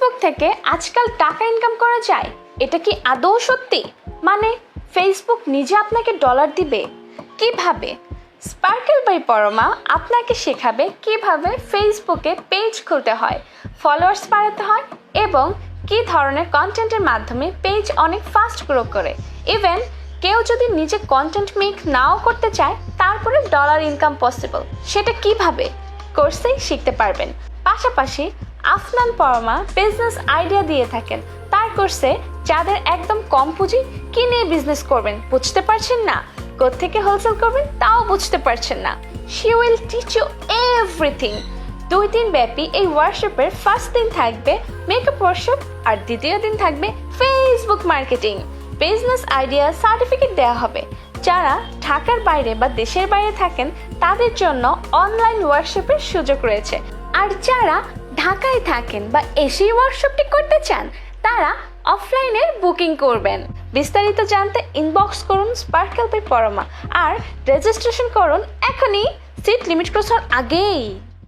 Facebook থেকে আজকাল টাকা ইনকাম করা যায়, এটা কি আদৌ সত্যি? মানে ফেসবুক নিজে আপনাকে ডলার দিবে? কিভাবে? স্পার্কেল বাই পরমা আপনাকে শেখাবে কিভাবে ফেসবুকে পেজ খুলতে হয়, ফলোয়ার্স বাড়াতে হয় এবং কী ধরনের কন্টেন্টের মাধ্যমে পেজ অনেক ফাস্ট গ্রো করে। ইভেন কেউ যদি নিজে কন্টেন্ট মেক নাও করতে চায়, তারপরে ডলার ইনকাম পসিবল। সেটা কিভাবে? কোর্সেই শিখতে পারবেন। পাশাপাশি আফনান পরমা বিজনেস আইডিয়া দিয়ে থাকেন তার কোর্সে। যাদের একদম কম পুঁজি, কি নিয়ে বিজনেস করবেন বুঝতে পারছেন না, কোত্থেকে হোলসেল করবেন তাও বুঝতে পারছেন না, she will teach you everything. 2 দিন ব্যাপী এই ওয়ার্কশপের ফার্স্ট দিন থাকবে মেকআপ ওয়ার্কশপ আর দ্বিতীয় দিন থাকবে Facebook marketing. Business idea certificate দেওয়া হবে। যারা ঢাকার বাইরে বা দেশের বাইরে থাকেন তাদের জন্য অনলাইন ওয়ার্কশপের সুযোগ রয়েছে। আর যারা ঢাকায় থাকেন বা এসেই ওয়ার্কশপটি করতে চান, তারা অফলাইনে বুকিং করবেন। বিস্তারিত জানতে ইনবক্স করুন স্পার্কেল বাই পরমা আর রেজিস্ট্রেশন করুন এখনই, সিট লিমিট ক্রস হওয়ার আগেই।